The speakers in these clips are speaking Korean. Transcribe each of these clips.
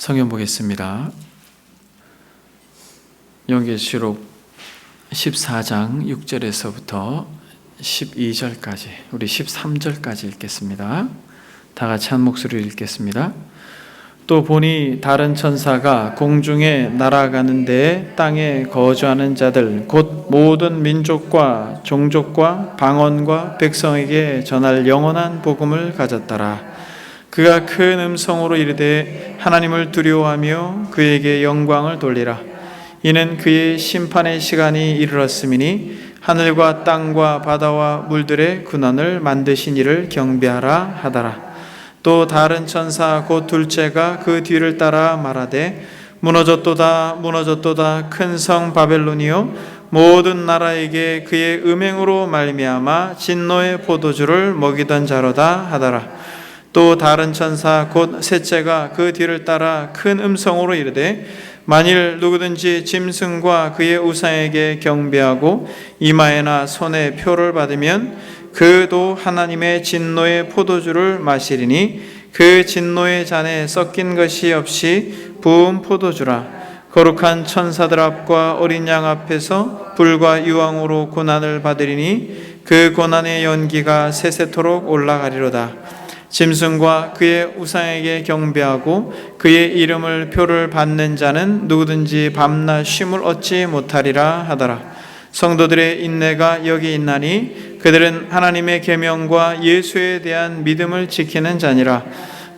성경 보겠습니다. 요한계시록 14장 6절에서부터 12절까지, 우리 13절까지 읽겠습니다. 다 같이 한 목소리로 읽겠습니다. 또 보니 다른 천사가 공중에 날아가는데 땅에 거주하는 자들 곧 모든 민족과 종족과 방언과 백성에게 전할 영원한 복음을 가졌더라. 그가 큰 음성으로 이르되 하나님을 두려워하며 그에게 영광을 돌리라. 이는 그의 심판의 시간이 이르렀음이니 하늘과 땅과 바다와 물들의 군원을 만드신 이를 경배하라 하더라. 또 다른 천사 곧 둘째가 그 뒤를 따라 말하되 무너졌도다 무너졌도다 큰 성 바벨론이요 모든 나라에게 그의 음행으로 말미암아 진노의 포도주를 먹이던 자로다 하더라. 또 다른 천사 곧 셋째가 그 뒤를 따라 큰 음성으로 이르되 만일 누구든지 짐승과 그의 우상에게 경배하고 이마에나 손에 표를 받으면 그도 하나님의 진노의 포도주를 마시리니 그 진노의 잔에 섞인 것이 없이 부은 포도주라. 거룩한 천사들 앞과 어린 양 앞에서 불과 유황으로 고난을 받으리니 그 고난의 연기가 세세토록 올라가리로다. 짐승과 그의 우상에게 경배하고 그의 이름을 표를 받는 자는 누구든지 밤낮 쉼을 얻지 못하리라 하더라. 성도들의 인내가 여기 있나니 그들은 하나님의 계명과 예수에 대한 믿음을 지키는 자니라.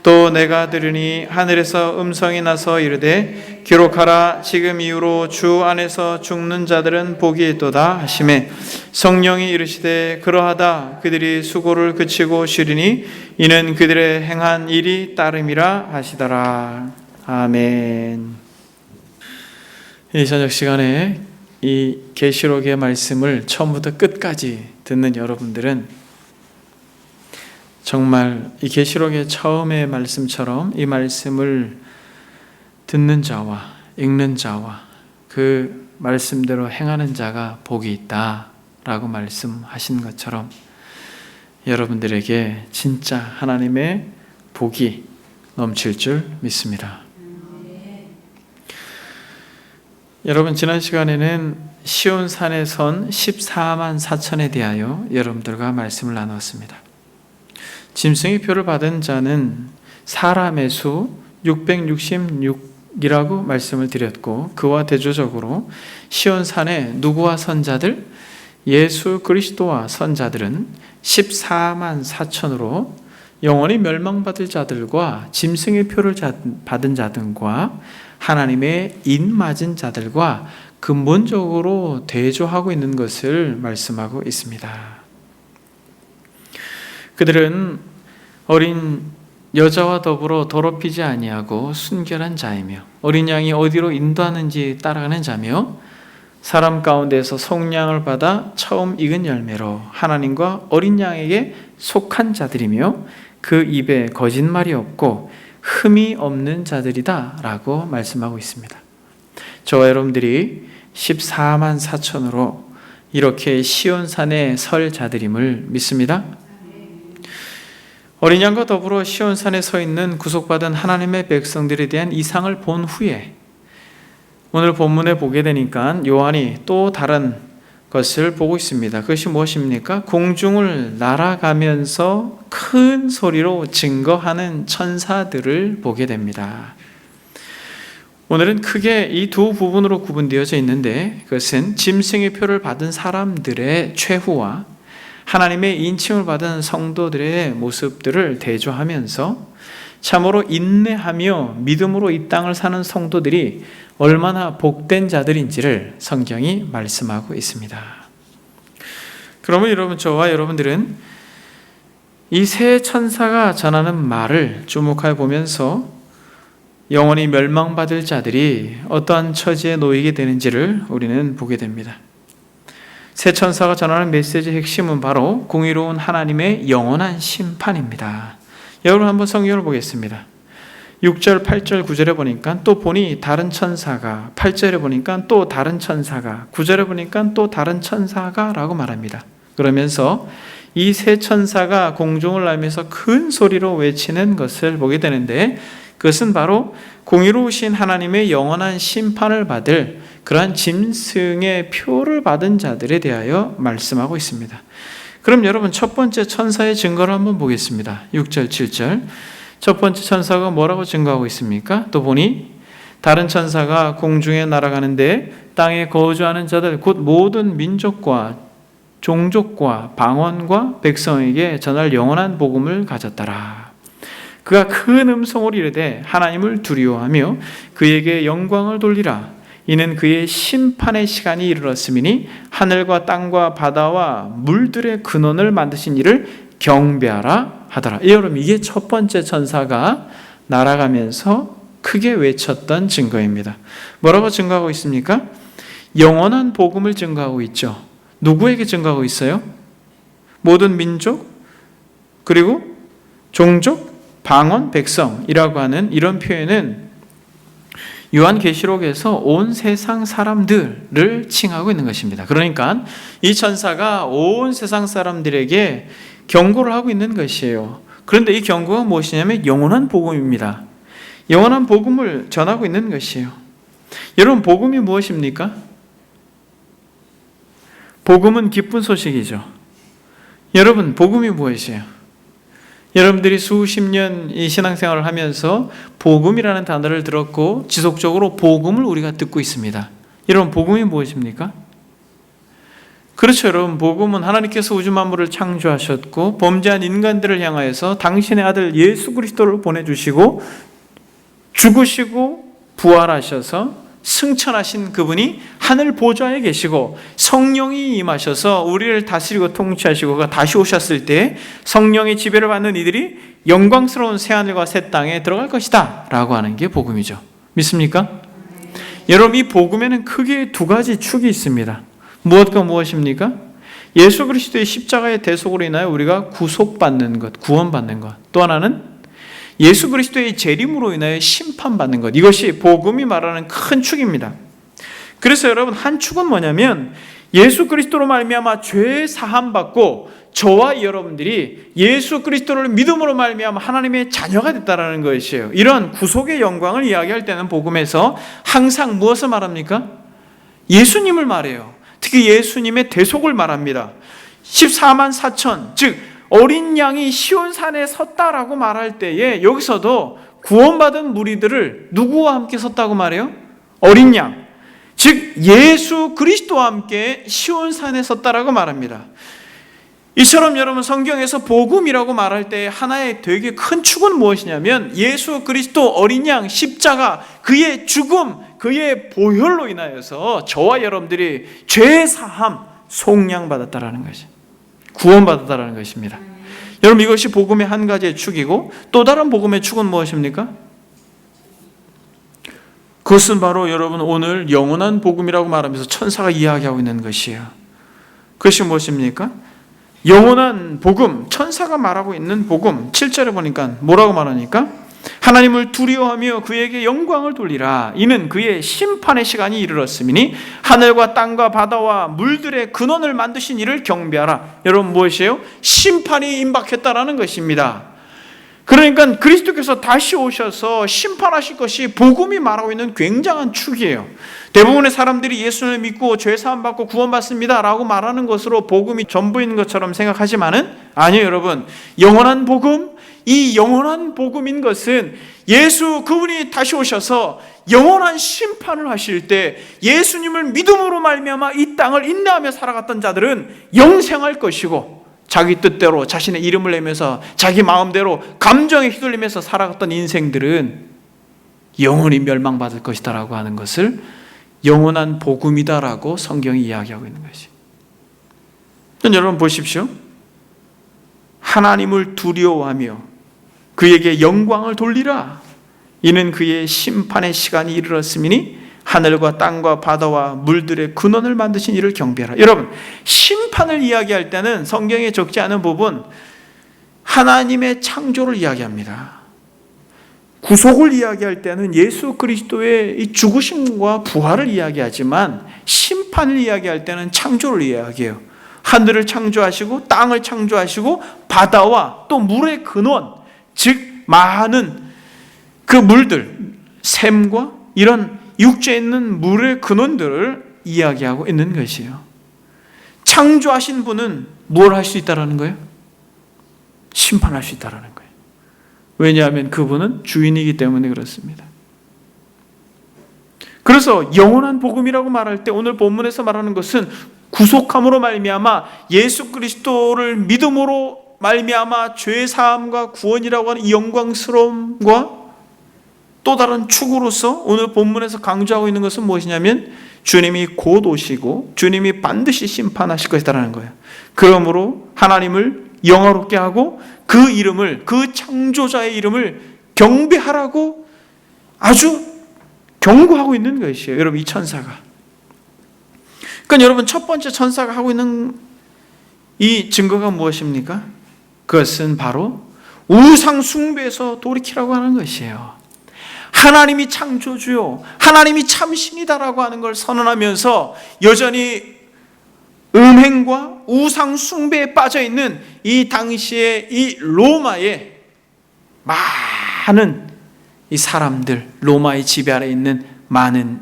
또 내가 들으니 하늘에서 음성이 나서 이르되 기록하라. 지금 이후로 주 안에서 죽는 자들은 복이 있도다 하시매 성령이 이르시되 그러하다. 그들이 수고를 그치고 쉬리니 이는 그들의 행한 일이 따름이라 하시더라. 아멘. 이 저녁 시간에 이 계시록의 말씀을 처음부터 끝까지 듣는 여러분들은 정말 이 계시록의 처음의 말씀처럼 이 말씀을 듣는 자와 읽는 자와 그 말씀대로 행하는 자가 복이 있다라고 말씀하신 것처럼 여러분들에게 진짜 하나님의 복이 넘칠 줄 믿습니다. 여러분, 지난 시간에는 시온산에 선 14만 4천에 대하여 여러분들과 말씀을 나누었습니다. 짐승의 표를 받은 자는 사람의 수 666이라고 말씀을 드렸고, 그와 대조적으로 시온산의 누구와 선자들? 예수 그리스도와 선자들은 14만 4천으로 영원히 멸망받을 자들과 짐승의 표를 받은 자들과 하나님의 인맞은 자들과 근본적으로 대조하고 있는 것을 말씀하고 있습니다. 그들은 어린 여자와 더불어 더럽히지 아니하고 순결한 자이며 어린 양이 어디로 인도하는지 따라가는 자며 사람 가운데서 속량을 받아 처음 익은 열매로 하나님과 어린 양에게 속한 자들이며 그 입에 거짓말이 없고 흠이 없는 자들이다 라고 말씀하고 있습니다. 저와 여러분들이 14만 4천으로 이렇게 시온산에 설 자들임을 믿습니다. 어린 양과 더불어 시온산에 서 있는 구속받은 하나님의 백성들에 대한 이상을 본 후에 오늘 본문에 보게 되니까 요한이 또 다른 것을 보고 있습니다. 그것이 무엇입니까? 공중을 날아가면서 큰 소리로 증거하는 천사들을 보게 됩니다. 오늘은 크게 이 두 부분으로 구분되어져 있는데 그것은 짐승의 표를 받은 사람들의 최후와 하나님의 인칭을 받은 성도들의 모습들을 대조하면서 참으로 인내하며 믿음으로 이 땅을 사는 성도들이 얼마나 복된 자들인지를 성경이 말씀하고 있습니다. 그러면 여러분, 저와 여러분들은 이 세 천사가 전하는 말을 주목하여 보면서 영원히 멸망받을 자들이 어떠한 처지에 놓이게 되는지를 우리는 보게 됩니다. 세 천사가 전하는 메시지의 핵심은 바로 공의로운 하나님의 영원한 심판입니다. 여러분, 한번 성경을 보겠습니다. 6절, 8절, 9절에 보니까 또 보니 다른 천사가, 8절에 보니까 또 다른 천사가, 9절에 보니까 또 다른 천사가 라고 말합니다. 그러면서 이 세 천사가 공중을 날면서 큰 소리로 외치는 것을 보게 되는데 그것은 바로 공의로우신 하나님의 영원한 심판을 받을 그러한 짐승의 표를 받은 자들에 대하여 말씀하고 있습니다. 그럼 여러분 첫 번째 천사의 증거를 한번 보겠습니다. 6절 7절. 첫 번째 천사가 뭐라고 증거하고 있습니까? 또 보니 다른 천사가 공중에 날아가는데 땅에 거주하는 자들 곧 모든 민족과 종족과 방언과 백성에게 전할 영원한 복음을 가졌더라. 그가 큰 음성으로 이르되 하나님을 두려워하며 그에게 영광을 돌리라. 이는 그의 심판의 시간이 이르렀음이니 하늘과 땅과 바다와 물들의 근원을 만드신 이를 경배하라 하더라. 여러분, 이게 첫 번째 천사가 날아가면서 크게 외쳤던 증거입니다. 뭐라고 증거하고 있습니까? 영원한 복음을 증거하고 있죠. 누구에게 증거하고 있어요? 모든 민족, 그리고 종족, 방언, 백성이라고 하는 이런 표현은 요한계시록에서 온 세상 사람들을 칭하고 있는 것입니다. 그러니까 이 천사가 온 세상 사람들에게 경고를 하고 있는 것이에요. 그런데 이 경고가 무엇이냐면 영원한 복음입니다. 영원한 복음을 전하고 있는 것이에요. 여러분, 복음이 무엇입니까? 복음은 기쁜 소식이죠. 여러분, 복음이 무엇이에요? 여러분들이 수십 년 이 신앙생활을 하면서 복음이라는 단어를 들었고 지속적으로 복음을 우리가 듣고 있습니다. 여러분, 복음이 무엇입니까? 그렇죠, 여러분. 복음은 하나님께서 우주 만물을 창조하셨고 범죄한 인간들을 향하여서 당신의 아들 예수 그리스도를 보내주시고 죽으시고 부활하셔서 승천하신 그분이 하늘 보좌에 계시고 성령이 임하셔서 우리를 다스리고 통치하시고 다시 오셨을 때 성령의 지배를 받는 이들이 영광스러운 새하늘과 새 땅에 들어갈 것이다 라고 하는 게 복음이죠. 믿습니까? 여러분, 이 복음에는 크게 두 가지 축이 있습니다. 무엇과 무엇입니까? 예수 그리스도의 십자가의 대속으로 인하여 우리가 구속받는 것, 구원받는 것. 또 하나는 예수 그리스도의 재림으로 인하여 심판받는 것. 이것이 복음이 말하는 큰 축입니다. 그래서 여러분, 한 축은 뭐냐면 예수 그리스도로 말미암아 죄 사함 받고 저와 여러분들이 예수 그리스도를 믿음으로 말미암아 하나님의 자녀가 됐다라는 것이에요. 이런 구속의 영광을 이야기할 때는 복음에서 항상 무엇을 말합니까? 예수님을 말해요. 특히 예수님의 대속을 말합니다. 14만 4천, 즉 어린 양이 시온산에 섰다라고 말할 때에 여기서도 구원받은 무리들을 누구와 함께 섰다고 말해요? 어린 양, 즉 예수 그리스도와 함께 시온산에 섰다라고 말합니다. 이처럼 여러분, 성경에서 복음이라고 말할 때 하나의 되게 큰 축은 무엇이냐면 예수 그리스도 어린 양 십자가, 그의 죽음, 그의 보혈로 인하여서 저와 여러분들이 죄 사함, 속량받았다라는 것이, 구원받았다라는 것입니다. 여러분, 이것이 복음의 한 가지의 축이고 또 다른 복음의 축은 무엇입니까? 그것은 바로 여러분 오늘 영원한 복음이라고 말하면서 천사가 이야기하고 있는 것이에요. 그것이 무엇입니까? 영원한 복음, 천사가 말하고 있는 복음. 7절에 보니까 뭐라고 말하니까 하나님을 두려워하며 그에게 영광을 돌리라. 이는 그의 심판의 시간이 이르렀음이니 하늘과 땅과 바다와 물들의 근원을 만드신 이를 경배하라. 여러분, 무엇이에요? 심판이 임박했다라는 것입니다. 그러니까 그리스도께서 다시 오셔서 심판하실 것이 복음이 말하고 있는 굉장한 축이에요. 대부분의 사람들이 예수를 믿고 죄사함 받고 구원받습니다 라고 말하는 것으로 복음이 전부인 것처럼 생각하지만은 아니에요. 여러분, 영원한 복음, 이 영원한 복음인 것은 예수 그분이 다시 오셔서 영원한 심판을 하실 때 예수님을 믿음으로 말미암아 이 땅을 인내하며 살아갔던 자들은 영생할 것이고, 자기 뜻대로 자신의 이름을 내면서 자기 마음대로 감정에 휘둘리면서 살아갔던 인생들은 영원히 멸망받을 것이다 라고 하는 것을 영원한 복음이다라고 성경이 이야기하고 있는 것이. 여러분 보십시오. 하나님을 두려워하며 그에게 영광을 돌리라. 이는 그의 심판의 시간이 이르렀음이니 하늘과 땅과 바다와 물들의 근원을 만드신 이를 경배하라. 여러분, 심판을 이야기할 때는 성경에 적지 않은 부분 하나님의 창조를 이야기합니다. 구속을 이야기할 때는 예수 그리스도의 이 죽으심과 부활을 이야기하지만 심판을 이야기할 때는 창조를 이야기해요. 하늘을 창조하시고 땅을 창조하시고 바다와 또 물의 근원, 즉 많은 그 물들, 샘과 이런 육지에 있는 물의 근원들을 이야기하고 있는 것이에요. 창조하신 분은 뭘 할 수 있다라는 거예요? 심판할 수 있다라는 거예요. 왜냐하면 그분은 주인이기 때문에 그렇습니다. 그래서 영원한 복음이라고 말할 때 오늘 본문에서 말하는 것은 구속함으로 말미암아 예수 그리스도를 믿음으로 말미암아 죄 사함과 구원이라고 하는 이 영광스러움과 또 다른 축으로서 오늘 본문에서 강조하고 있는 것은 무엇이냐면 주님이 곧 오시고 주님이 반드시 심판하실 것이다라는 거예요. 그러므로 하나님을 영화롭게 하고 그 이름을, 그 창조자의 이름을 경배하라고 아주 경고하고 있는 것이에요. 여러분, 이 천사가. 그러니까 여러분, 첫 번째 천사가 하고 있는 이 증거가 무엇입니까? 그것은 바로 우상 숭배에서 돌이키라고 하는 것이에요. 하나님이 창조주요, 하나님이 참신이다라고 하는 걸 선언하면서 여전히 음행과 우상 숭배에 빠져 있는 이 당시에 이 로마의 많은 이 사람들, 로마의 지배 아래 있는 많은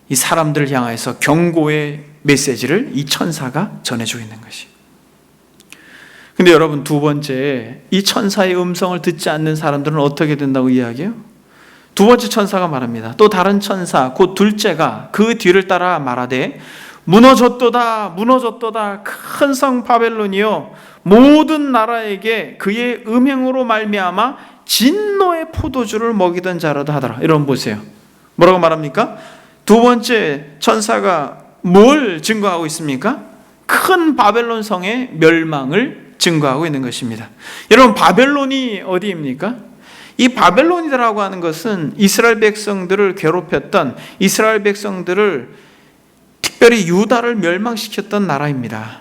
이 사람들을 향해서 경고의 메시지를 이 천사가 전해주고 있는 것이에요. 근데 여러분, 두 번째, 이 천사의 음성을 듣지 않는 사람들은 어떻게 된다고 이야기해요? 두 번째 천사가 말합니다. 또 다른 천사 곧 둘째가 그 뒤를 따라 말하되 무너졌도다 무너졌도다 큰 성 바벨론이여 모든 나라에게 그의 음행으로 말미암아 진노의 포도주를 먹이던 자라도 하더라. 여러분 보세요. 뭐라고 말합니까? 두 번째 천사가 뭘 증거하고 있습니까? 큰 바벨론 성의 멸망을 증거하고 있는 것입니다. 여러분, 바벨론이 어디입니까? 이 바벨론이라고 하는 것은 이스라엘 백성들을 괴롭혔던, 이스라엘 백성들을 특별히 유다를 멸망시켰던 나라입니다.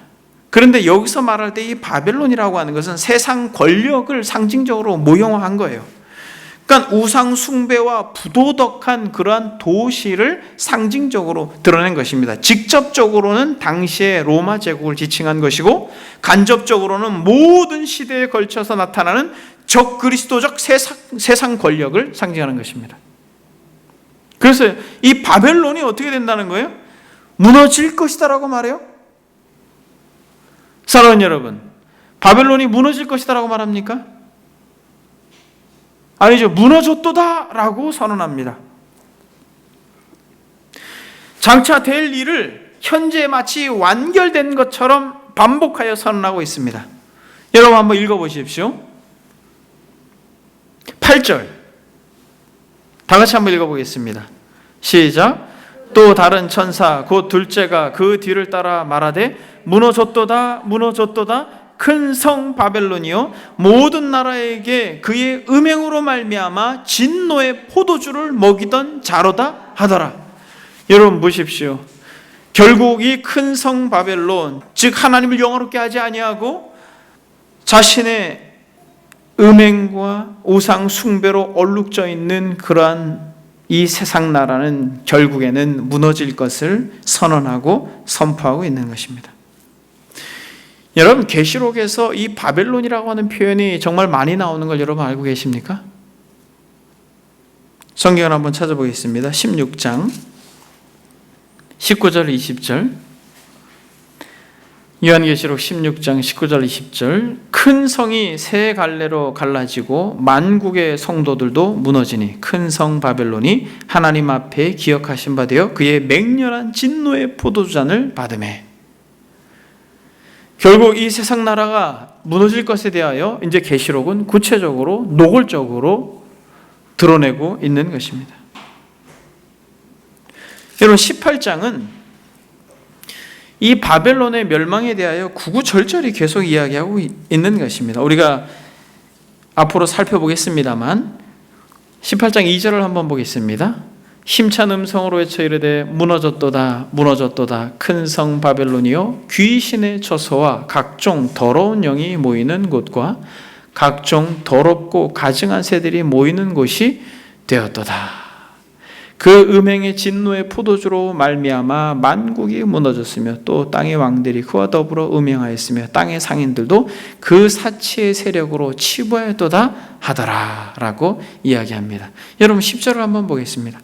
그런데 여기서 말할 때 이 바벨론이라고 하는 것은 세상 권력을 상징적으로 모형화한 거예요. 그러니까 우상 숭배와 부도덕한 그러한 도시를 상징적으로 드러낸 것입니다. 직접적으로는 당시의 로마 제국을 지칭한 것이고, 간접적으로는 모든 시대에 걸쳐서 나타나는 적그리스도적 세상 권력을 상징하는 것입니다. 그래서 이 바벨론이 어떻게 된다는 거예요? 무너질 것이다라고 말해요. 사랑하는 여러분, 바벨론이 무너질 것이다라고 말합니까? 아니죠. 무너졌도다라고 선언합니다. 장차 될 일을 현재 마치 완결된 것처럼 반복하여 선언하고 있습니다. 여러분 한번 읽어보십시오. 8절 다 같이 한번 읽어보겠습니다. 시작. 또 다른 천사 곧 둘째가 그 뒤를 따라 말하되 무너졌도다 무너졌도다 큰 성 바벨론이요 모든 나라에게 그의 음행으로 말미암아 진노의 포도주를 먹이던 자로다 하더라. 여러분 보십시오. 결국 이 큰 성 바벨론, 즉 하나님을 영화롭게 하지 아니하고 자신의 음행과 우상 숭배로 얼룩져 있는 그러한 이 세상 나라는 결국에는 무너질 것을 선언하고 선포하고 있는 것입니다. 여러분, 계시록에서 이 바벨론이라고 하는 표현이 정말 많이 나오는 걸 여러분 알고 계십니까? 성경을 한번 찾아보겠습니다. 16장 19절 20절, 요한계시록 16장 19절 20절, 큰 성이 세 갈래로 갈라지고 만국의 성도들도 무너지니 큰 성 바벨론이 하나님 앞에 기억하신 바 되어 그의 맹렬한 진노의 포도주잔을 받으매. 결국 이 세상 나라가 무너질 것에 대하여 이제 계시록은 구체적으로 노골적으로 드러내고 있는 것입니다. 여러분, 18장은 이 바벨론의 멸망에 대하여 구구절절히 계속 이야기하고 있는 것입니다. 우리가 앞으로 살펴보겠습니다만 18장 2절을 한번 보겠습니다. 힘찬 음성으로 외쳐 이르되 무너졌도다 무너졌도다 큰 성 바벨론이요 귀신의 처소와 각종 더러운 영이 모이는 곳과 각종 더럽고 가증한 새들이 모이는 곳이 되었도다. 그 음행의 진노의 포도주로 말미암아 만국이 무너졌으며 또 땅의 왕들이 그와 더불어 음행하였으며 땅의 상인들도 그 사치의 세력으로 치부하였도다 하더라 라고 이야기합니다. 여러분 10절을 한번 보겠습니다.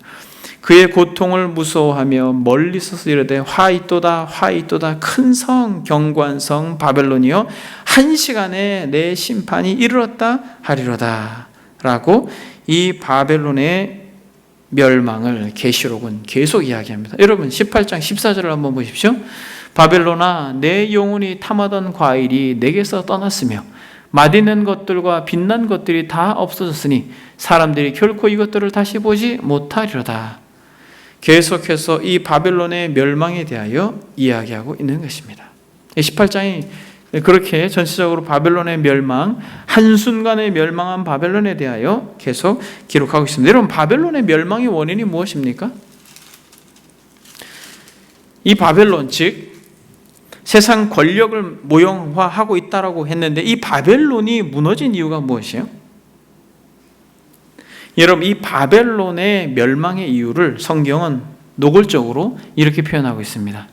그의 고통을 무서워하며 멀리 서서 이르되 화 있도다 화 있도다 큰 성 견고한 성 바벨론이여 한 시간에 내 심판이 이르렀다 하리로다 라고 이 바벨론의 멸망을 계시록은 계속 이야기합니다. 여러분 18장 14절을 한번 보십시오. 바벨론아 내 영혼이 탐하던 과일이 내게서 떠났으며 맛있는 것들과 빛난 것들이 다 없어졌으니 사람들이 결코 이것들을 다시 보지 못하리로다. 계속해서 이 바벨론의 멸망에 대하여 이야기하고 있는 것입니다. 18장이 그렇게 전체적으로 바벨론의 멸망, 한순간에 멸망한 바벨론에 대하여 계속 기록하고 있습니다. 여러분 바벨론의 멸망의 원인이 무엇입니까? 이 바벨론 즉 세상 권력을 모형화하고 있다라고 했는데 이 바벨론이 무너진 이유가 무엇이에요? 여러분 이 바벨론의 멸망의 이유를 성경은 노골적으로 이렇게 표현하고 있습니다.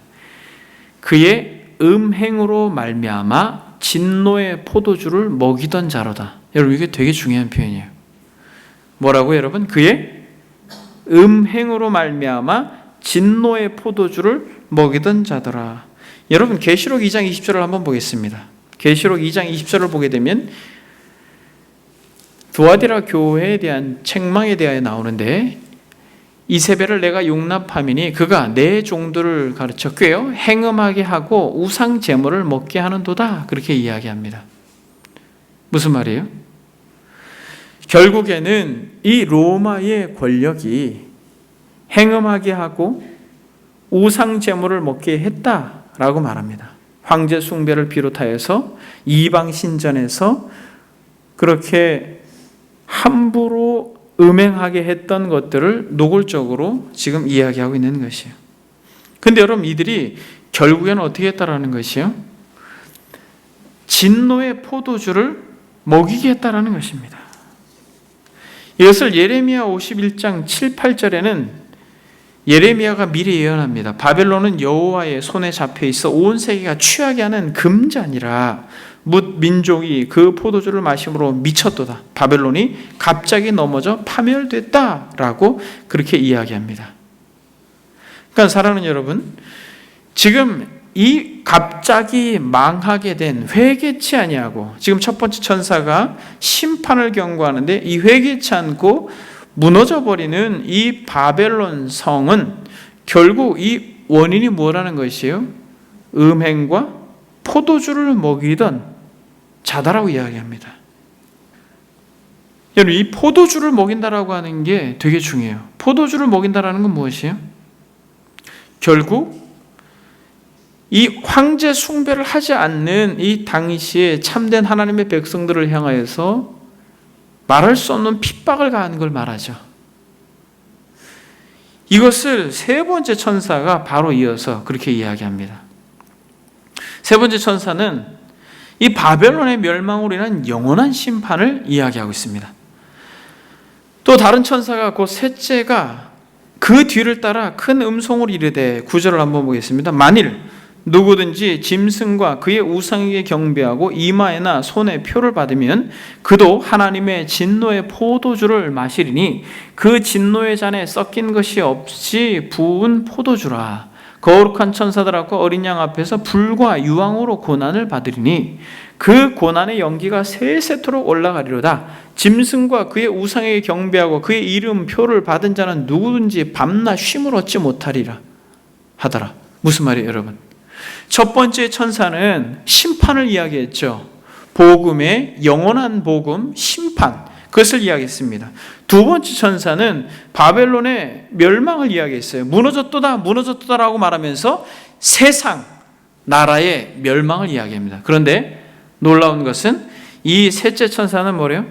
그의 음행으로 말미암아 진노의 포도주를 먹이던 자로다. 여러분 이게 되게 중요한 표현이에요. 뭐라고 여러분? 그의 음행으로 말미암아 진노의 포도주를 먹이던 자더라. 여러분 계시록 2장 20절을 한번 보겠습니다. 계시록 2장 20절을 보게 되면 두아디라 교회에 대한 책망에 대하여 나오는데 이세벨을 내가 용납함이니 그가 내 종들을 가르쳐 꾀어 행음하게 하고 우상 제물을 먹게 하는도다. 그렇게 이야기합니다. 무슨 말이에요? 결국에는 이 로마의 권력이 행음하게 하고 우상 제물을 먹게 했다라고 말합니다. 황제 숭배를 비롯하여서 이방 신전에서 그렇게 함부로 음행하게 했던 것들을 노골적으로 지금 이야기하고 있는 것이에요. 근데 여러분 이들이 결국에는 어떻게 했다라는 것이요? 진노의 포도주를 먹이게 했다라는 것입니다. 이것을 예레미야 51장 7, 8절에는 예레미야가 미리 예언합니다. 바벨론은 여호와의 손에 잡혀 있어 온 세계가 취하게 하는 금잔이라 뭇 민족이 그 포도주를 마심으로 미쳤도다. 바벨론이 갑자기 넘어져 파멸됐다라고 그렇게 이야기합니다. 그러니까 사랑하는 여러분, 지금 이 갑자기 망하게 된 회개치 아니하고 지금 첫 번째 천사가 심판을 경고하는데 이 회개치 않고 무너져 버리는 이 바벨론 성은 결국 이 원인이 뭐라는 것이에요? 음행과 포도주를 먹이던 자다라고 이야기합니다. 여러분 이 포도주를 먹인다라고 하는 게 되게 중요해요. 포도주를 먹인다라는 건 무엇이에요? 결국 이 황제 숭배를 하지 않는 이 당시에 참된 하나님의 백성들을 향하여서 말할 수 없는 핍박을 가한 걸 말하죠. 이것을 세 번째 천사가 바로 이어서 그렇게 이야기합니다. 세 번째 천사는 이 바벨론의 멸망으로 인한 영원한 심판을 이야기하고 있습니다. 또 다른 천사가 곧 셋째가 그 뒤를 따라 큰 음성으로 이르되 9절을 한번 보겠습니다. 만일 누구든지 짐승과 그의 우상에게 경배하고 이마에나 손에 표를 받으면 그도 하나님의 진노의 포도주를 마시리니 그 진노의 잔에 섞인 것이 없이 부은 포도주라. 거룩한 천사들하고 어린 양 앞에서 불과 유황으로 고난을 받으리니 그 고난의 연기가 세세토록 올라가리로다. 짐승과 그의 우상에게 경배하고 그의 이름 표를 받은 자는 누구든지 밤낮 쉼을 얻지 못하리라 하더라. 무슨 말이에요 여러분? 첫 번째 천사는 심판을 이야기했죠. 복음의 영원한 복음, 심판, 그것을 이야기했습니다. 두 번째 천사는 바벨론의 멸망을 이야기했어요. 무너졌도다, 무너졌도다라고 말하면서 세상, 나라의 멸망을 이야기합니다. 그런데 놀라운 것은 이 셋째 천사는 뭐래요?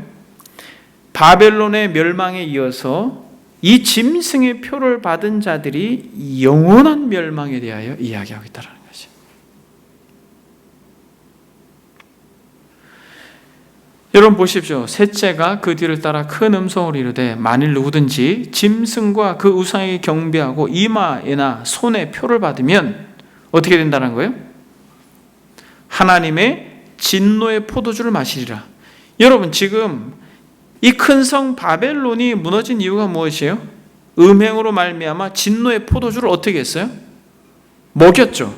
바벨론의 멸망에 이어서 이 짐승의 표를 받은 자들이 영원한 멸망에 대하여 이야기하고 있다는 거죠. 여러분 보십시오. 셋째가 그 뒤를 따라 큰 음성으로 이르되 만일 누구든지 짐승과 그 우상에게 경배하고 이마에나 손에 표를 받으면 어떻게 된다는 거예요? 하나님의 진노의 포도주를 마시리라. 여러분 지금 이 큰 성 바벨론이 무너진 이유가 무엇이에요? 음행으로 말미암아 진노의 포도주를 어떻게 했어요? 먹였죠.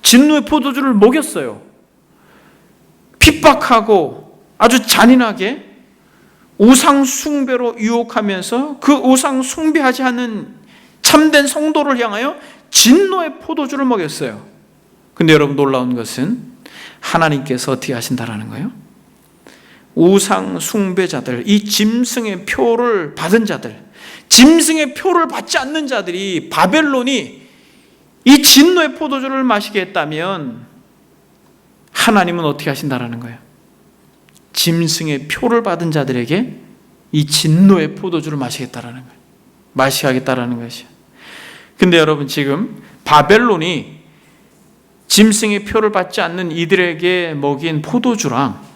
진노의 포도주를 먹였어요. 핍박하고 아주 잔인하게 우상 숭배로 유혹하면서 그 우상 숭배하지 않는 참된 성도를 향하여 진노의 포도주를 먹였어요. 근데 여러분 놀라운 것은 하나님께서 어떻게 하신다라는 거예요? 우상 숭배자들, 이 짐승의 표를 받은 자들, 짐승의 표를 받지 않는 자들이 바벨론이 이 진노의 포도주를 마시게 했다면 하나님은 어떻게 하신다라는 거예요? 짐승의 표를 받은 자들에게 이 진노의 포도주를 마시겠다라는 거예요. 마시게 하겠다라는 것이에요. 근데 여러분 지금 바벨론이 짐승의 표를 받지 않는 이들에게 먹인 포도주랑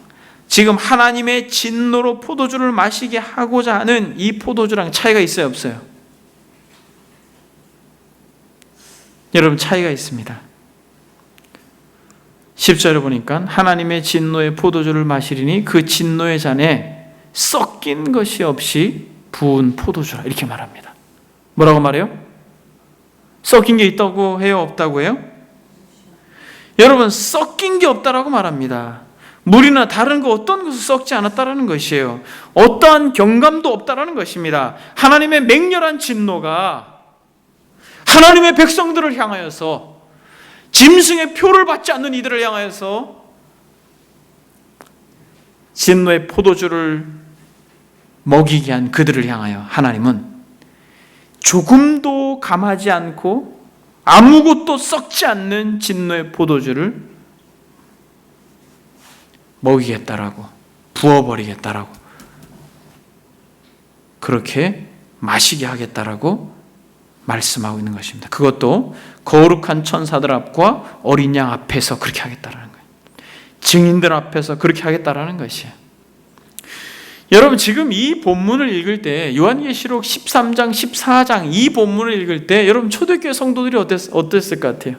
지금 하나님의 진노로 포도주를 마시게 하고자 하는 이 포도주랑 차이가 있어요, 없어요? 여러분 차이가 있습니다. 10절에 보니까 하나님의 진노의 포도주를 마시리니 그 진노의 잔에 섞인 것이 없이 부은 포도주라 이렇게 말합니다. 뭐라고 말해요? 섞인 게 있다고 해요? 없다고 해요? 여러분 섞인 게 없다라고 말합니다. 물이나 다른 거 어떤 것을 썩지 않았다라는 것이에요. 어떠한 경감도 없다라는 것입니다. 하나님의 맹렬한 진노가 하나님의 백성들을 향하여서 짐승의 표를 받지 않는 이들을 향하여서 진노의 포도주를 먹이게 한 그들을 향하여 하나님은 조금도 감하지 않고 아무것도 썩지 않는 진노의 포도주를 먹이겠다라고, 부어버리겠다라고, 그렇게 마시게 하겠다라고 말씀하고 있는 것입니다. 그것도 거룩한 천사들 앞과 어린 양 앞에서 그렇게 하겠다라는 거예요. 증인들 앞에서 그렇게 하겠다라는 것이에요. 여러분 지금 이 본문을 읽을 때 요한계시록 13장, 14장 이 본문을 읽을 때 여러분 초대교회 성도들이 어땠을 것 같아요?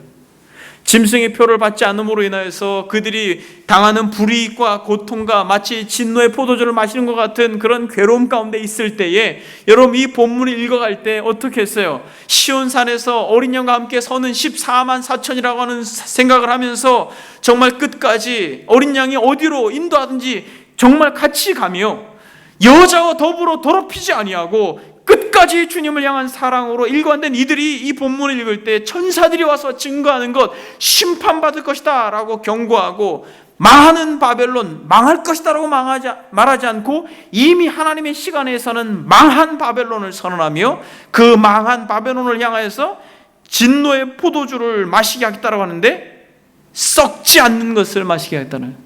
짐승의 표를 받지 않음으로 인하여서 그들이 당하는 불이익과 고통과 마치 진노의 포도주를 마시는 것 같은 그런 괴로움 가운데 있을 때에 여러분 이 본문을 읽어갈 때 어떻게 했어요? 시온산에서 어린 양과 함께 서는 14만 4천이라고 하는 생각을 하면서 정말 끝까지 어린 양이 어디로 인도하든지 정말 같이 가며 여자와 더불어 더럽히지 아니하고 끝까지 주님을 향한 사랑으로 일관된 이들이 이 본문을 읽을 때 천사들이 와서 증거하는 것, 심판받을 것이다 라고 경고하고 망하는 바벨론, 망할 것이다 라고 말하지 않고 이미 하나님의 시간에서는 망한 바벨론을 선언하며 그 망한 바벨론을 향하여서 진노의 포도주를 마시게 하겠다고 하는데 썩지 않는 것을 마시게 하겠다는,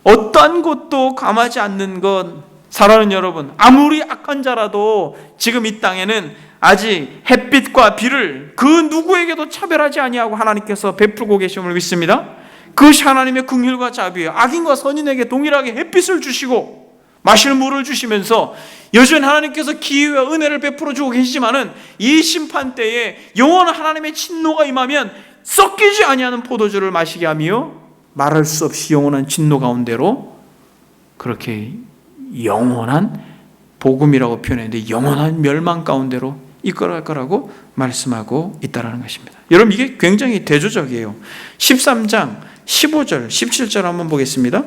어떠한 것도 감하지 않는 것. 사랑하는 여러분, 아무리 악한 자라도 지금 이 땅에는 아직 햇빛과 비를 그 누구에게도 차별하지 아니하고 하나님께서 베풀고 계심을 믿습니다. 그것이 하나님의 긍휼과 자비예요. 악인과 선인에게 동일하게 햇빛을 주시고 마실 물을 주시면서 여전히 하나님께서 기회와 은혜를 베풀어 주고 계시지만은 이 심판 때에 영원한 하나님의 진노가 임하면 섞이지 아니하는 포도주를 마시게 하며 말할 수 없이 영원한 진노 가운데로 그렇게 영원한 복음이라고 표현했는데 영원한 멸망 가운데로 이끌어갈 거라고 말씀하고 있다는 것입니다. 여러분 이게 굉장히 대조적이에요. 13장 15절 17절 한번 보겠습니다.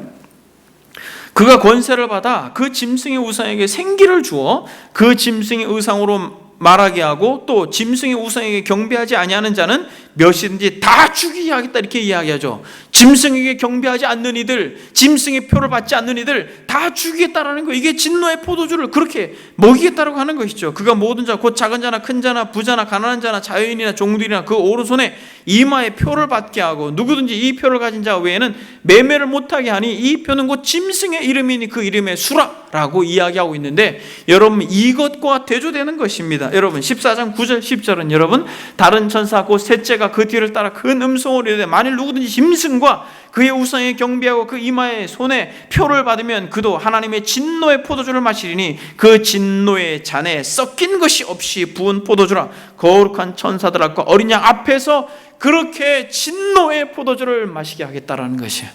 그가 권세를 받아 그 짐승의 우상에게 생기를 주어 그 짐승의 우상으로 말하게 하고 또 짐승의 우상에게 경배하지 아니하는 자는 몇이든지 다 죽이게 하겠다 이렇게 이야기하죠. 짐승에게 경배하지 않는 이들, 짐승의 표를 받지 않는 이들 다 죽이겠다라는 거, 이게 진노의 포도주를 그렇게 먹이겠다라고 하는 것이죠. 그가 모든 자 곧 작은 자나 큰 자나 부자나 가난한 자나 자유인이나 종들이나 그 오른손에 이마에 표를 받게 하고 누구든지 이 표를 가진 자 외에는 매매를 못하게 하니 이 표는 곧 짐승의 이름이니 그 이름의 수라라고 이야기하고 있는데 여러분 이것과 대조되는 것입니다. 여러분 14장 9절 10절은 여러분 다른 천사 곧 셋째가 그 뒤를 따라 큰 음성으로 이르되 만일 누구든지 짐승과 신과 그의 우상에 경배하고 그 이마에 손에 표를 받으면 그도 하나님의 진노의 포도주를 마시리니 그 진노의 잔에 섞인 것이 없이 부은 포도주라. 거룩한 천사들 앞과 어린 양 앞에서 그렇게 진노의 포도주를 마시게 하겠다라는 것이에요.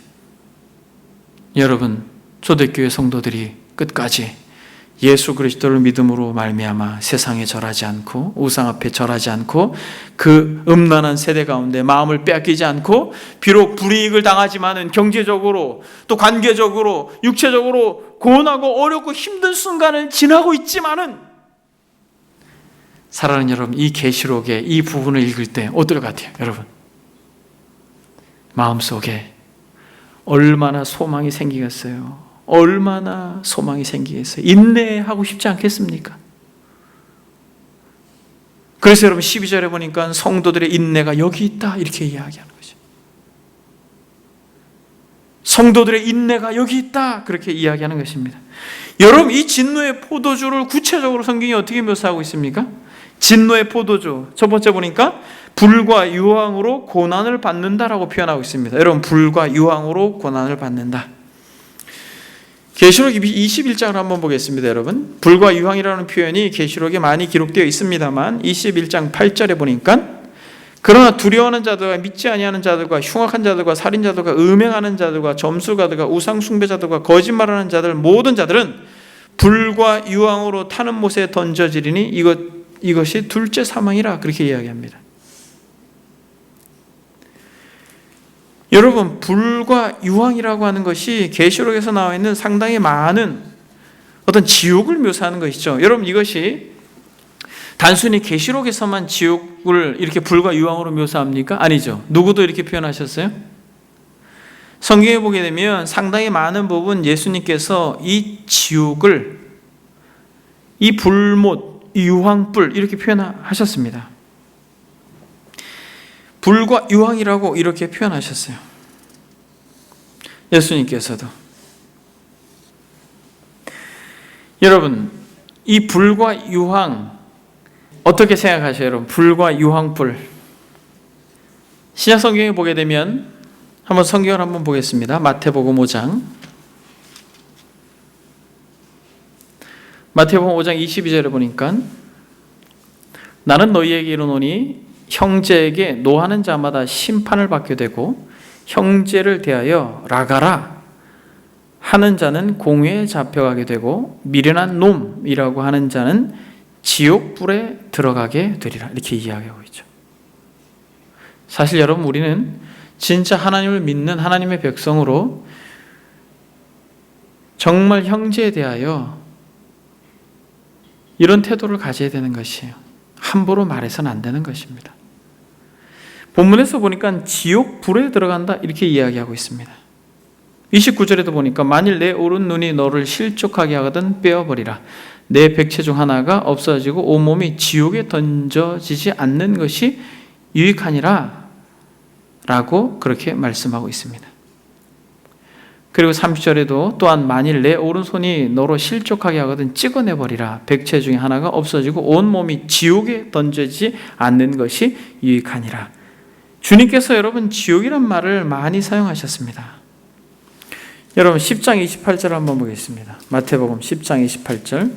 여러분, 초대교회 성도들이 끝까지 예수 그리스도를 믿음으로 말미암아 세상에 절하지 않고 우상 앞에 절하지 않고 그 음란한 세대 가운데 마음을 빼앗기지 않고 비록 불이익을 당하지만은 경제적으로 또 관계적으로 육체적으로 고난하고 어렵고 힘든 순간을 지나고 있지만은 사랑하는 여러분, 이 계시록의 이 부분을 읽을 때 어떨 것 같아요? 여러분, 마음속에 얼마나 소망이 생기겠어요? 얼마나 소망이 생기겠어요? 인내하고 싶지 않겠습니까? 그래서 여러분 12절에 보니까 성도들의 인내가 여기 있다 이렇게 이야기하는 거죠. 성도들의 인내가 여기 있다 그렇게 이야기하는 것입니다. 여러분, 이 진노의 포도주를 구체적으로 성경이 어떻게 묘사하고 있습니까? 진노의 포도주, 첫 번째 보니까 불과 유황으로 고난을 받는다라고 표현하고 있습니다. 여러분, 불과 유황으로 고난을 받는다. 계시록 21장을 한번 보겠습니다. 여러분, 불과 유황이라는 표현이 계시록에 많이 기록되어 있습니다만 21장 8절에 보니까 그러나 두려워하는 자들과 믿지 아니하는 자들과 흉악한 자들과 살인자들과 음행하는 자들과 점술가들과 우상 숭배자들과 거짓말하는 자들 모든 자들은 불과 유황으로 타는 못에 던져지리니 이것이 둘째 사망이라 그렇게 이야기합니다. 여러분, 불과 유황이라고 하는 것이 계시록에서 나와 있는 상당히 많은 어떤 지옥을 묘사하는 것이죠. 여러분, 이것이 단순히 계시록에서만 지옥을 이렇게 불과 유황으로 묘사합니까? 아니죠. 누구도 이렇게 표현하셨어요? 성경에 보게 되면 상당히 많은 부분 예수님께서 이 지옥을 이 불못, 이 유황불 이렇게 표현하셨습니다. 불과 유황이라고 이렇게 표현하셨어요. 예수님께서도. 여러분, 이 불과 유황 어떻게 생각하세요? 여러분, 불과 유황불. 신약 성경에 보게 되면 한번 성경을 한번 보겠습니다. 마태복음 5장 22절에 보니까 나는 너희에게 이르노니 형제에게 노하는 자마다 심판을 받게 되고 형제를 대하여 라가라 하는 자는 공회에 잡혀가게 되고 미련한 놈이라고 하는 자는 지옥불에 들어가게 되리라 이렇게 이야기하고 있죠. 사실 여러분, 우리는 진짜 하나님을 믿는 하나님의 백성으로 정말 형제에 대하여 이런 태도를 가져야 되는 것이에요. 함부로 말해서는 안 되는 것입니다. 본문에서 보니까 지옥 불에 들어간다 이렇게 이야기하고 있습니다. 29절에도 보니까 만일 내 오른 눈이 너를 실족하게 하거든 빼어버리라. 내 백체 중 하나가 없어지고 온몸이 지옥에 던져지지 않는 것이 유익하니라 라고 그렇게 말씀하고 있습니다. 그리고 30절에도 또한 만일 내 오른손이 너로 실족하게 하거든 찍어내버리라. 백체 중에 하나가 없어지고 온몸이 지옥에 던져지지 않는 것이 유익하니라. 주님께서 여러분 지옥이란 말을 많이 사용하셨습니다. 여러분 10장 28절 한번 보겠습니다. 마태복음 10장 28절.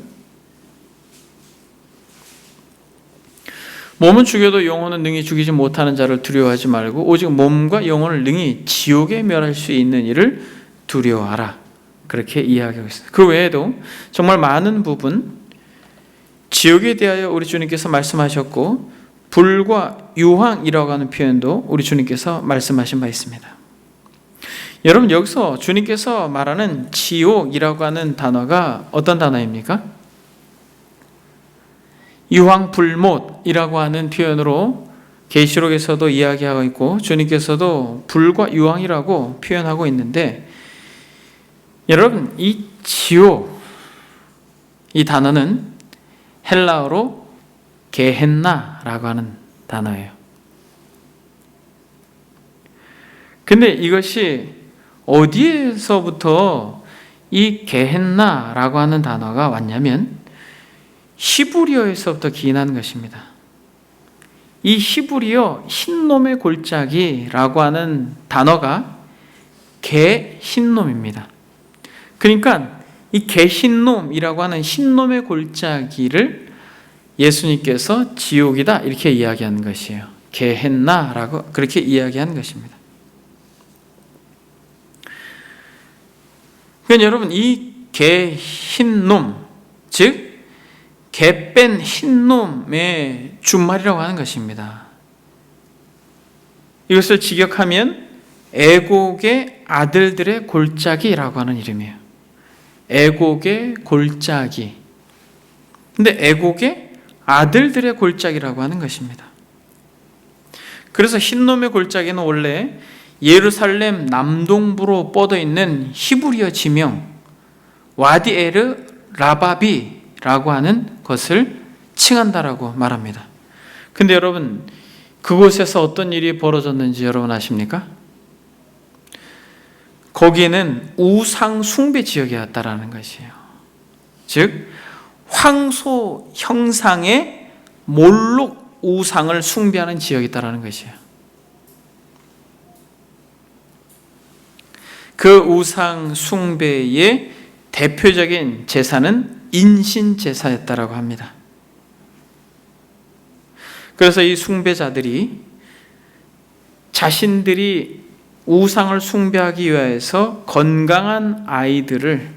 몸은 죽여도 영혼은 능히 죽이지 못하는 자를 두려워하지 말고 오직 몸과 영혼을 능히 지옥에 멸할 수 있는 이를 두려워하라. 그렇게 이야기하고 있습니다. 그 외에도 정말 많은 부분 지옥에 대하여 우리 주님께서 말씀하셨고 불과 유황이라고 하는 표현도 우리 주님께서 말씀하신 바 있습니다. 여러분, 여기서 주님께서 말하는 지옥이라고 하는 단어가 어떤 단어입니까? 유황불못이라고 하는 표현으로 계시록에서도 이야기하고 있고 주님께서도 불과 유황이라고 표현하고 있는데, 여러분 이 지옥, 이 단어는 헬라어로 게헨나라고 하는 단어예요. 근데 이것이 어디에서부터 이 게헨나라고 하는 단어가 왔냐면 히브리어에서부터 기인한 것입니다. 이 히브리어 흰놈의 골짜기라고 하는 단어가 개 흰놈입니다. 그러니까 이 개 흰놈이라고 하는 흰놈의 골짜기를 예수님께서 지옥이다 이렇게 이야기하는 것이에요. 게헨나라고 그렇게 이야기하는 것입니다. 그러니까 여러분 이 개 흰놈, 즉 개 뺀 흰놈의 준말이라고 하는 것입니다. 이것을 직역하면 애곡의 아들들의 골짜기라고 하는 이름이에요. 애곡의 골짜기. 근데 애곡의 아들들의 골짜기라고 하는 것입니다. 그래서 흰놈의 골짜기는 원래 예루살렘 남동부로 뻗어 있는 히브리어 지명 와디 에르 라바비라고 하는 것을 칭한다라고 말합니다. 근데 여러분 그곳에서 어떤 일이 벌어졌는지 여러분 아십니까? 거기에는 우상 숭배 지역이었다라는 것이에요. 즉 황소 형상의 몰록 우상을 숭배하는 지역이다라는 것이에요. 그 우상 숭배의 대표적인 제사는 인신 제사였다라고 합니다. 그래서 이 숭배자들이 자신들이 우상을 숭배하기 위해서 건강한 아이들을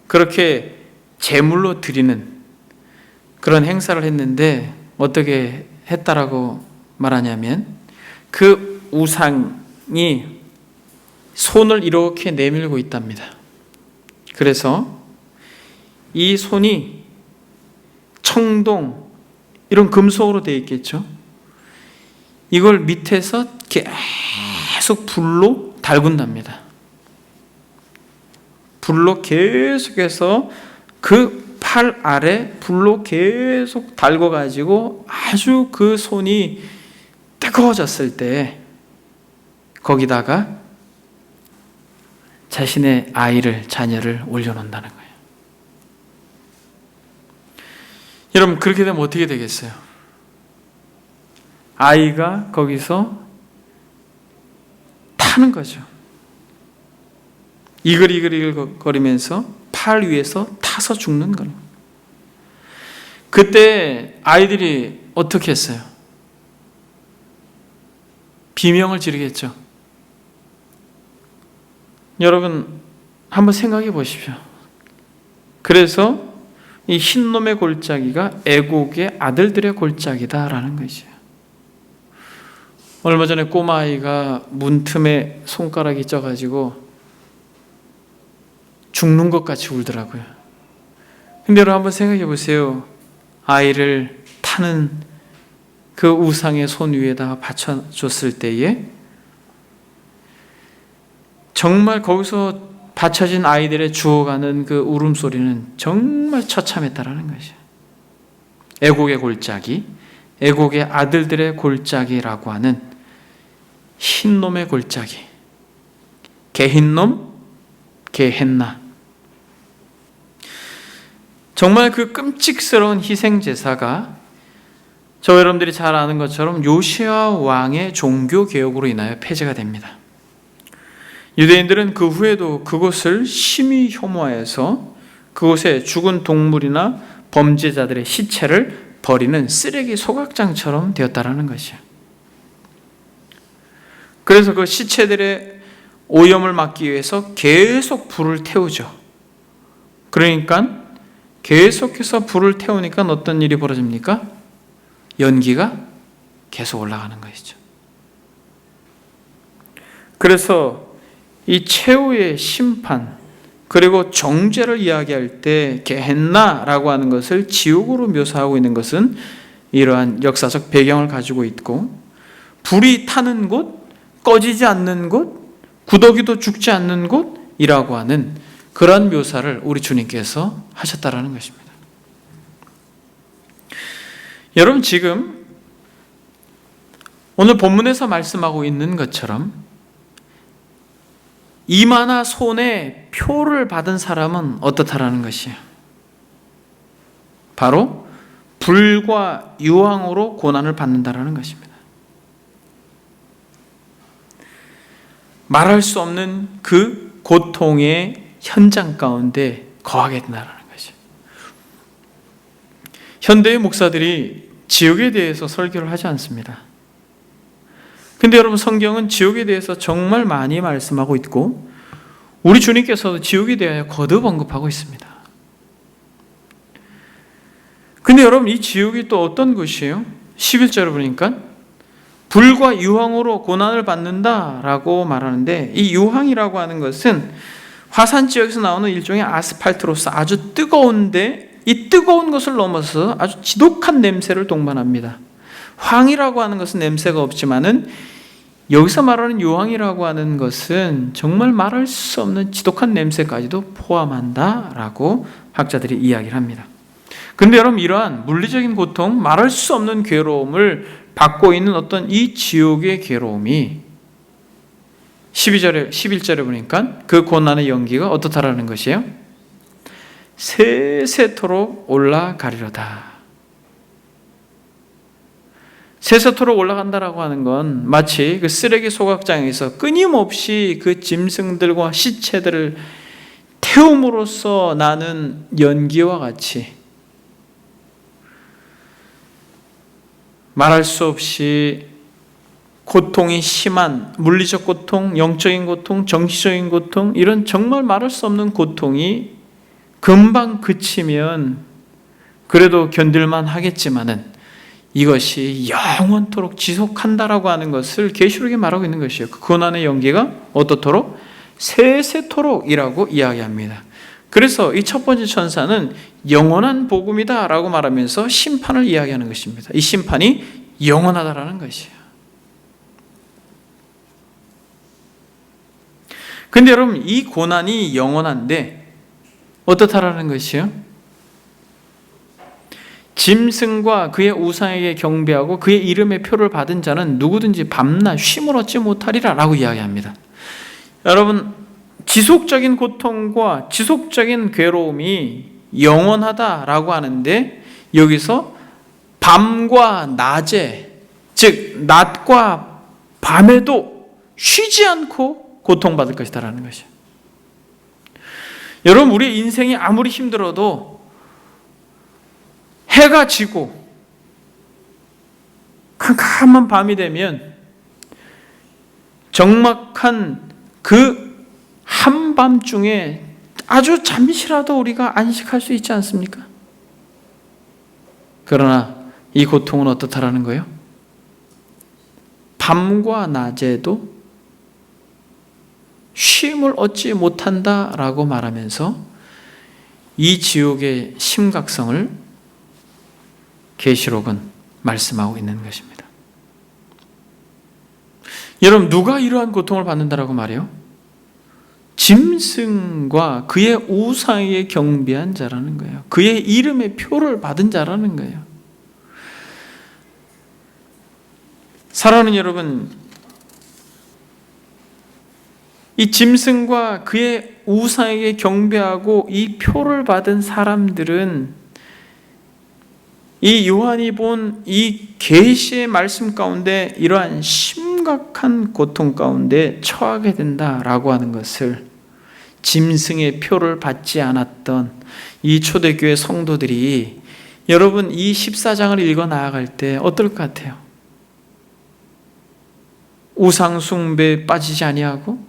그렇게 제물로 드리는 그런 행사를 했는데 어떻게 했다라고 말하냐면 그 우상이 손을 이렇게 내밀고 있답니다. 그래서 이 손이 청동 이런 금속으로 되어 있겠죠. 이걸 밑에서 계속 불로 달군답니다. 불로 계속해서 그 팔 아래 불로 계속 달궈가지고 아주 그 손이 뜨거워졌을 때 거기다가 자신의 아이를, 자녀를 올려놓는다는 거예요. 여러분 그렇게 되면 어떻게 되겠어요? 아이가 거기서 타는 거죠. 이글이글거리면서 팔 위에서 타서 죽는 거예요. 그때 아이들이 어떻게 했어요? 비명을 지르겠죠. 여러분 한번 생각해 보십시오. 그래서 이 흰놈의 골짜기가 애곡의 아들들의 골짜기다라는 것이에요. 얼마 전에 꼬마아이가 문틈에 손가락이 쪄가지고 죽는 것 같이 울더라고요. 근데 여러분 한번 생각해 보세요. 아이를 타는 그 우상의 손 위에다가 받쳐줬을 때에 정말 거기서 받쳐진 아이들의 주워가는 그 울음소리는 정말 처참했다라는 것이에요. 애곡의 골짜기, 애곡의 아들들의 골짜기라고 하는 흰놈의 골짜기, 개흰놈, 게헨나. 정말 그 끔찍스러운 희생제사가 저 여러분들이 잘 아는 것처럼 요시아 왕의 종교개혁으로 인하여 폐지가 됩니다. 유대인들은 그 후에도 그곳을 심히 혐오하여서 그곳에 죽은 동물이나 범죄자들의 시체를 버리는 쓰레기 소각장처럼 되었다라는 것이에요. 그래서 그 시체들의 오염을 막기 위해서 계속 불을 태우죠. 그러니까 계속해서 불을 태우니까 어떤 일이 벌어집니까? 연기가 계속 올라가는 것이죠. 그래서 이 최후의 심판 그리고 정죄를 이야기할 때 게헨나라고 하는 것을 지옥으로 묘사하고 있는 것은 이러한 역사적 배경을 가지고 있고, 불이 타는 곳, 꺼지지 않는 곳, 구더기도 죽지 않는 곳이라고 하는 그런 묘사를 우리 주님께서 하셨다라는 것입니다. 여러분 지금 오늘 본문에서 말씀하고 있는 것처럼 이마나 손에 표를 받은 사람은 어떻다라는 것이에요? 바로 불과 유황으로 고난을 받는다라는 것입니다. 말할 수 없는 그 고통의 현장 가운데 거하게 된다는 것이죠. 현대의 목사들이 지옥에 대해서 설교를 하지 않습니다. 근데 여러분, 성경은 지옥에 대해서 정말 많이 말씀하고 있고 우리 주님께서도 지옥에 대하여 거듭 언급하고 있습니다. 근데 여러분, 이 지옥이 또 어떤 곳이에요? 11절을 보니까 불과 유황으로 고난을 받는다라고 말하는데, 이 유황이라고 하는 것은 화산 지역에서 나오는 일종의 아스팔트로서 아주 뜨거운데 이 뜨거운 것을 넘어서 아주 지독한 냄새를 동반합니다. 황이라고 하는 것은 냄새가 없지만은 여기서 말하는 유황이라고 하는 것은 정말 말할 수 없는 지독한 냄새까지도 포함한다라고 학자들이 이야기를 합니다. 그런데 여러분, 이러한 물리적인 고통, 말할 수 없는 괴로움을 받고 있는 어떤 이 지옥의 괴로움이 11절에 보니까 그 고난의 연기가 어떻다라는 것이에요? 세세토록 올라가리로다. 세세토록 올라간다라고 하는 건 마치 그 쓰레기 소각장에서 끊임없이 그 짐승들과 시체들을 태움으로써 나는 연기와 같이 말할 수 없이 고통이 심한 물리적 고통, 영적인 고통, 정신적인 고통, 이런 정말 말할 수 없는 고통이 금방 그치면 그래도 견딜만 하겠지만은 이것이 영원토록 지속한다라고 하는 것을 계시록에 말하고 있는 것이에요. 그 고난의 연기가 어떻도록? 세세토록이라고 이야기합니다. 그래서 이 첫 번째 천사는 영원한 복음이다 라고 말하면서 심판을 이야기하는 것입니다. 이 심판이 영원하다라는 것이에요. 근데 여러분, 이 고난이 영원한데 어떻다라는 것이요? 짐승과 그의 우상에게 경배하고 그의 이름의 표를 받은 자는 누구든지 밤낮 쉼을 얻지 못하리라 라고 이야기합니다. 여러분, 지속적인 고통과 지속적인 괴로움이 영원하다라고 하는데 여기서 밤과 낮에, 즉 낮과 밤에도 쉬지 않고 고통받을 것이다라는 것이에요. 여러분, 우리 인생이 아무리 힘들어도 해가 지고 캄캄한 밤이 되면 적막한 그 한밤중에 아주 잠시라도 우리가 안식할 수 있지 않습니까? 그러나 이 고통은 어떻다라는 거예요? 밤과 낮에도 쉼을 얻지 못한다라고 말하면서 이 지옥의 심각성을 계시록은 말씀하고 있는 것입니다. 여러분, 누가 이러한 고통을 받는다라고 말해요? 짐승과 그의 우상에게 경배한 자라는 거예요. 그의 이름의 표를 받은 자라는 거예요. 사랑하는 여러분, 이 짐승과 그의 우상에게 경배하고 이 표를 받은 사람들은 이 요한이 본 이 계시의 말씀 가운데 이러한 심각한 고통 가운데 처하게 된다라고 하는 것을 짐승의 표를 받지 않았던 이 초대교회 성도들이 여러분 이 14장을 읽어 나아갈 때 어떨 것 같아요? 우상 숭배에 빠지지 아니하고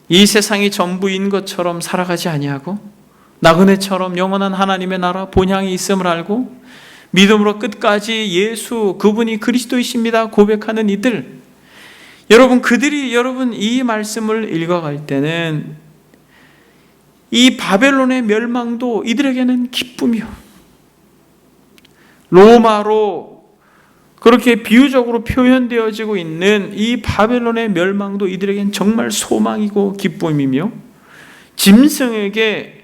이 세상이 전부인 것처럼 살아가지 아니하고 나그네처럼 영원한 하나님의 나라 본향이 있음을 알고 믿음으로 끝까지 예수 그분이 그리스도이십니다 고백하는 이들, 여러분 그들이 여러분 이 말씀을 읽어갈 때는 이 바벨론의 멸망도 이들에게는 기쁨이요, 로마로 그렇게 비유적으로 표현되어지고 있는 이 바벨론의 멸망도 이들에게는 정말 소망이고 기쁨이며, 짐승에게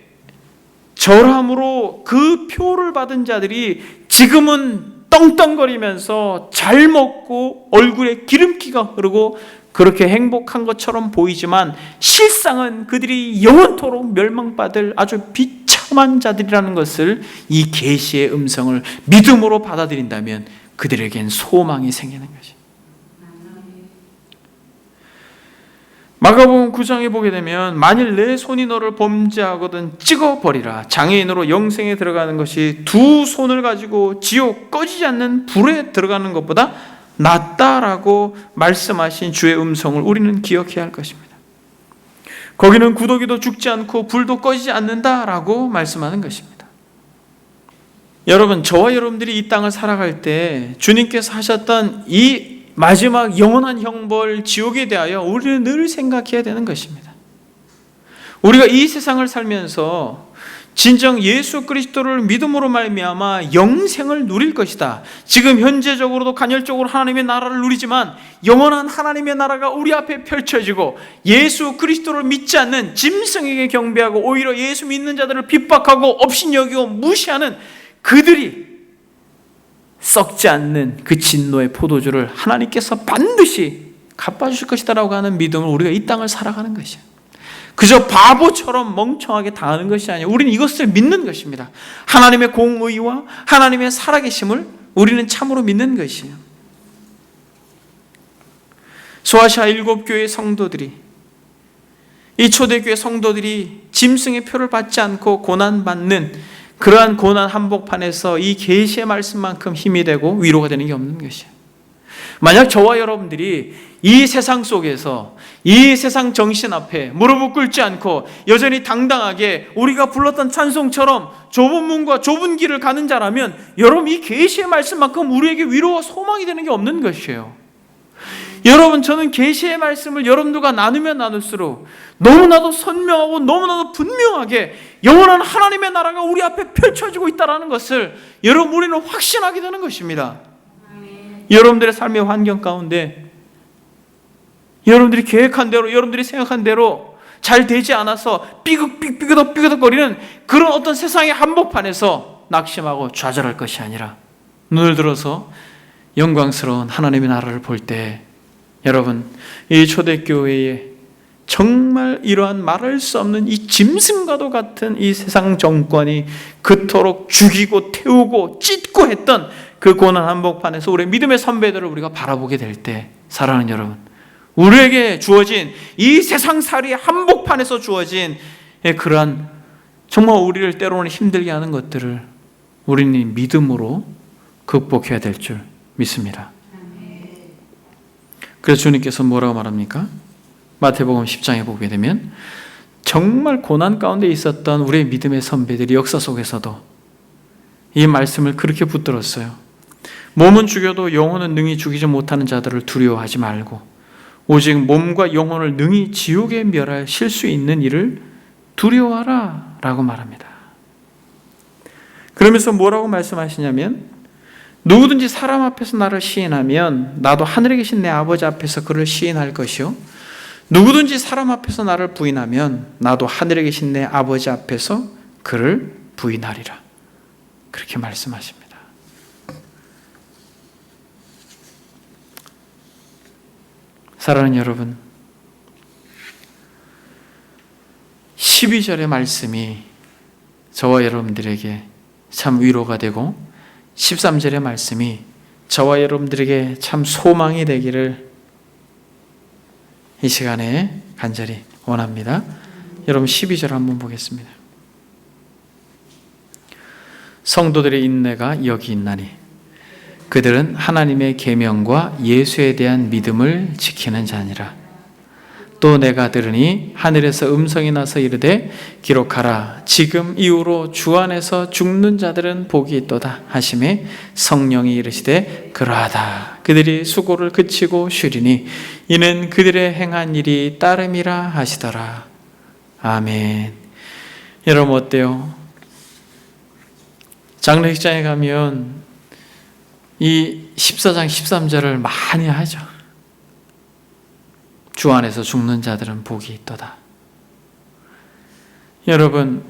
절함으로 그 표를 받은 자들이 지금은 떵떵거리면서 잘 먹고 얼굴에 기름기가 흐르고 그렇게 행복한 것처럼 보이지만 실상은 그들이 영원토록 멸망받을 아주 비참한 자들이라는 것을 이 계시의 음성을 믿음으로 받아들인다면 그들에겐 소망이 생기는 것이. 마가복음 9장에 보게 되면 만일 내 손이 너를 범죄하거든 찍어버리라. 장애인으로 영생에 들어가는 것이 두 손을 가지고 지옥 꺼지지 않는 불에 들어가는 것보다 낫다라고 말씀하신 주의 음성을 우리는 기억해야 할 것입니다. 거기는 구더기도 죽지 않고 불도 꺼지지 않는다라고 말씀하는 것입니다. 여러분, 저와 여러분들이 이 땅을 살아갈 때 주님께서 하셨던 이 마지막 영원한 형벌 지옥에 대하여 우리는 늘 생각해야 되는 것입니다. 우리가 이 세상을 살면서 진정 예수 그리스도를 믿음으로 말미암아 영생을 누릴 것이다. 지금 현재적으로도 간헐적으로 하나님의 나라를 누리지만 영원한 하나님의 나라가 우리 앞에 펼쳐지고 예수 그리스도를 믿지 않는 짐승에게 경배하고 오히려 예수 믿는 자들을 핍박하고 업신여기고 무시하는 그들이 썩지 않는 그 진노의 포도주를 하나님께서 반드시 갚아주실 것이다라고 하는 믿음을 우리가 이 땅을 살아가는 것이에요. 그저 바보처럼 멍청하게 당하는 것이 아니에요. 우리는 이것을 믿는 것입니다. 하나님의 공의와 하나님의 살아계심을 우리는 참으로 믿는 것이에요. 소아시아 7교회 성도들이, 이 초대교회 성도들이 짐승의 표를 받지 않고 고난받는 그러한 고난 한복판에서 이 계시의 말씀만큼 힘이 되고 위로가 되는 게 없는 것이에요. 만약 저와 여러분들이 이 세상 속에서 이 세상 정신 앞에 무릎을 꿇지 않고 여전히 당당하게 우리가 불렀던 찬송처럼 좁은 문과 좁은 길을 가는 자라면 여러분, 이 계시의 말씀만큼 우리에게 위로와 소망이 되는 게 없는 것이에요. 여러분, 저는 계시의 말씀을 여러분들과 나누면 나눌수록 너무나도 선명하고 너무나도 분명하게 영원한 하나님의 나라가 우리 앞에 펼쳐지고 있다는 것을 여러분, 우리는 확신하게 되는 것입니다. 여러분들의 삶의 환경 가운데 여러분들이 계획한 대로, 여러분들이 생각한 대로 잘 되지 않아서 삐그덕거리는 그런 어떤 세상의 한복판에서 낙심하고 좌절할 것이 아니라 눈을 들어서 영광스러운 하나님의 나라를 볼 때 여러분, 이 초대교회에 정말 이러한 말할 수 없는 이 짐승과도 같은 이 세상 정권이 그토록 죽이고 태우고 찢고 했던 그 고난 한복판에서 우리의 믿음의 선배들을 우리가 바라보게 될 때, 사랑하는 여러분, 우리에게 주어진 이 세상살이의 한복판에서 주어진 그러한 정말 우리를 때로는 힘들게 하는 것들을 우리는 믿음으로 극복해야 될 줄 믿습니다. 그래서 주님께서 뭐라고 말합니까? 마태복음 10장에 보게 되면 정말 고난 가운데 있었던 우리의 믿음의 선배들이 역사 속에서도 이 말씀을 그렇게 붙들었어요. 몸은 죽여도 영혼은 능히 죽이지 못하는 자들을 두려워하지 말고 오직 몸과 영혼을 능히 지옥에 멸하실 수 있는 일을 두려워하라 라고 말합니다. 그러면서 뭐라고 말씀하시냐면 누구든지 사람 앞에서 나를 시인하면 나도 하늘에 계신 내 아버지 앞에서 그를 시인할 것이요 누구든지 사람 앞에서 나를 부인하면 나도 하늘에 계신 내 아버지 앞에서 그를 부인하리라. 그렇게 말씀하십니다. 사랑하는 여러분, 12절의 말씀이 저와 여러분들에게 참 위로가 되고 13절의 말씀이 저와 여러분들에게 참 소망이 되기를 이 시간에 간절히 원합니다. 여러분, 12절 한번 보겠습니다. 성도들의 인내가 여기 있나니 그들은 하나님의 계명과 예수에 대한 믿음을 지키는 자니라. 또 내가 들으니 하늘에서 음성이 나서 이르되 기록하라. 지금 이후로 주 안에서 죽는 자들은 복이 있도다 하시매 성령이 이르시되 그러하다. 그들이 수고를 그치고 쉬리니 이는 그들의 행한 일이 따름이라 하시더라. 아멘. 여러분 어때요? 장례식장에 가면 이 14장 13절을 많이 하죠. 주 안에서 죽는 자들은 복이 있도다. 여러분,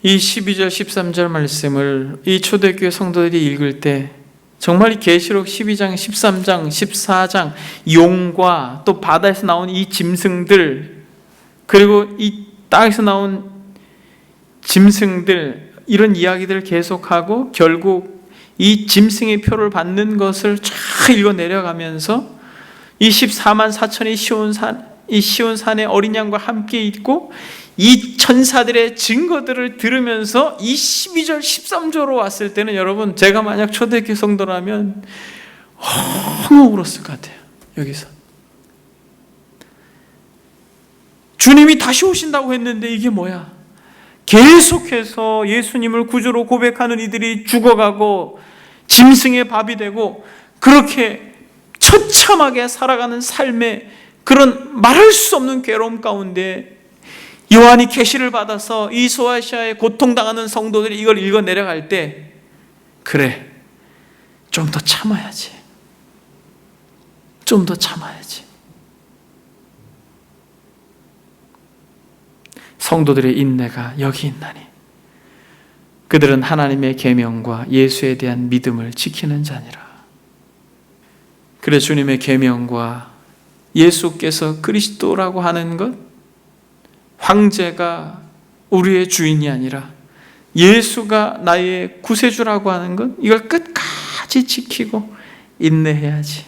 이 12절 13절 말씀을 이 초대교회 성도들이 읽을 때 정말 이 계시록 12장 13장 14장 용과 또 바다에서 나온 이 짐승들 그리고 이 땅에서 나온 짐승들 이런 이야기들을 계속하고 결국 이 짐승의 표를 받는 것을 쫙 읽어 내려가면서 이 14만 4천이 시온산에 어린 양과 함께 있고 이 천사들의 증거들을 들으면서 이 12절 13절로 왔을 때는 여러분, 제가 만약 초대교회 성도라면 엉엉 울었을 것 같아요. 여기서 주님이 다시 오신다고 했는데 이게 뭐야? 계속해서 예수님을 구주로 고백하는 이들이 죽어가고 짐승의 밥이 되고 그렇게 처참하게 살아가는 삶의 그런 말할 수 없는 괴로움 가운데 요한이 계시를 받아서 이 소아시아에 고통당하는 성도들이 이걸 읽어 내려갈 때, 그래, 좀 더 참아야지, 좀 더 참아야지. 성도들의 인내가 여기 있나니 그들은 하나님의 계명과 예수에 대한 믿음을 지키는 자니라. 그래, 주님의 계명과 예수께서 그리스도라고 하는 것, 황제가 우리의 주인이 아니라 예수가 나의 구세주라고 하는 것, 이걸 끝까지 지키고 인내해야지.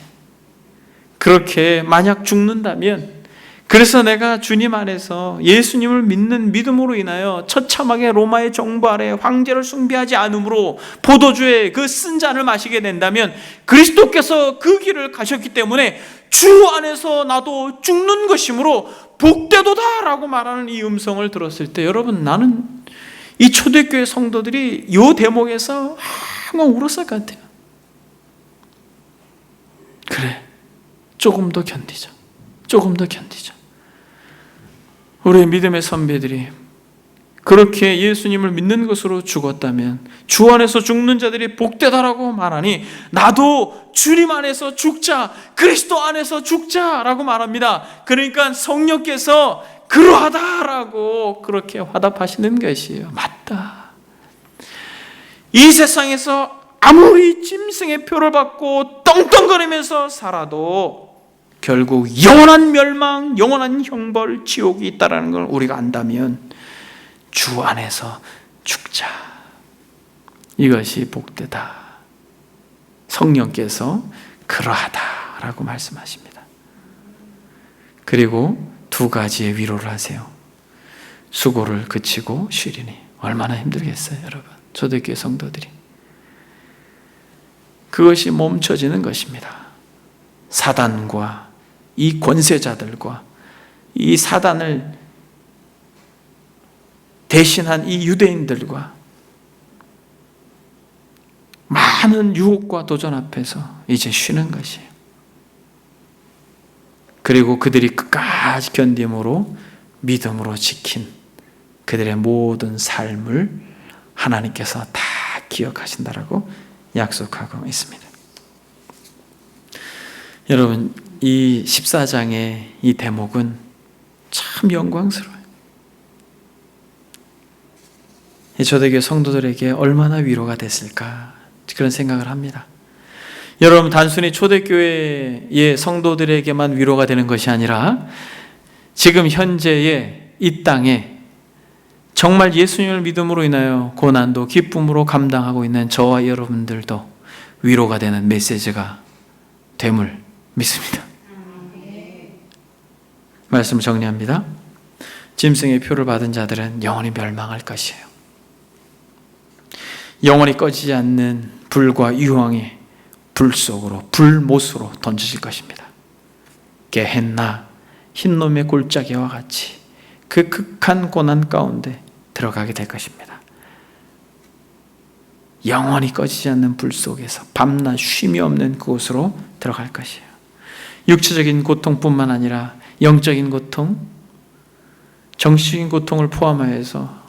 그렇게 만약 죽는다면, 그래서 내가 주님 안에서 예수님을 믿는 믿음으로 인하여 처참하게 로마의 정부 아래 황제를 숭배하지 않으므로 포도주의 그 쓴 잔을 마시게 된다면, 그리스도께서 그 길을 가셨기 때문에 주 안에서 나도 죽는 것이므로 복되도다 라고 말하는 이 음성을 들었을 때, 여러분, 나는 이 초대교회 성도들이 이 대목에서 항상 울었을 것 같아요. 그래, 조금 더 견디자, 조금 더 견디자. 우리의 믿음의 선배들이 그렇게 예수님을 믿는 것으로 죽었다면 주 안에서 죽는 자들이 복되다라고 말하니, 나도 주님 안에서 죽자, 그리스도 안에서 죽자라고 말합니다. 그러니까 성령께서 그러하다라고 그렇게 화답하시는 것이에요. 맞다. 이 세상에서 아무리 짐승의 표를 받고 떵떵거리면서 살아도 결국 영원한 멸망, 영원한 형벌, 지옥이 있다는 걸 우리가 안다면 주 안에서 죽자. 이것이 복되다. 성령께서 그러하다라고 말씀하십니다. 그리고 두 가지의 위로를 하세요. 수고를 그치고 쉬리니. 얼마나 힘들겠어요, 여러분. 초대교회 성도들이. 그것이 멈춰지는 것입니다. 사단과 이 권세자들과 이 사단을 대신한 이 유대인들과 많은 유혹과 도전 앞에서 이제 쉬는 것이에요. 그리고 그들이 끝까지 견딤으로 믿음으로 지킨 그들의 모든 삶을 하나님께서 다 기억하신다라고 약속하고 있습니다. 여러분, 이 14장의 이 대목은 참 영광스러워요. 이 초대교회 성도들에게 얼마나 위로가 됐을까, 그런 생각을 합니다. 여러분, 단순히 초대교회의 성도들에게만 위로가 되는 것이 아니라 지금 현재의 이 땅에 정말 예수님을 믿음으로 인하여 고난도 기쁨으로 감당하고 있는 저와 여러분들도 위로가 되는 메시지가 됨을 믿습니다. 말씀 정리합니다. 짐승의 표를 받은 자들은 영원히 멸망할 것이에요. 영원히 꺼지지 않는 불과 유황의 불 속으로, 불못으로 던져질 것입니다. 게헨나, 흰놈의 골짜기와 같이 그 극한 고난 가운데 들어가게 될 것입니다. 영원히 꺼지지 않는 불 속에서 밤낮 쉼이 없는 그곳으로 들어갈 것이에요. 육체적인 고통뿐만 아니라 영적인 고통, 정신적인 고통을 포함하여서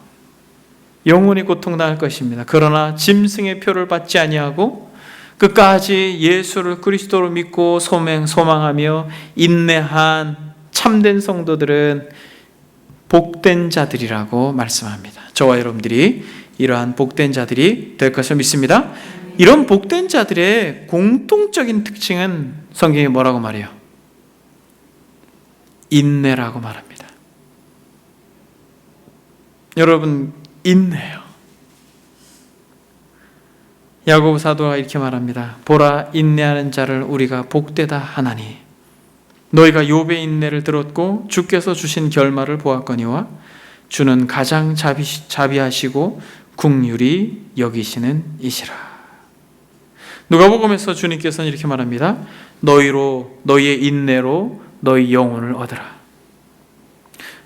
영원히 고통당할 것입니다. 그러나 짐승의 표를 받지 아니하고 끝까지 예수를 그리스도로 믿고 소망하며 인내한 참된 성도들은 복된 자들이라고 말씀합니다. 저와 여러분들이 이러한 복된 자들이 될 것을 믿습니다. 이런 복된 자들의 공통적인 특징은 성경이 뭐라고 말해요? 인내라고 말합니다. 여러분, 인내요. 야고보 사도가 이렇게 말합니다. 보라, 인내하는 자를 우리가 복되다 하나니. 너희가 욥의 인내를 들었고 주께서 주신 결말을 보았거니와 주는 가장 자비하시고 긍휼히 여기시는 이시라. 누가복음에서 주님께서는 이렇게 말합니다. 너희의 인내로 너희 영혼을 얻으라.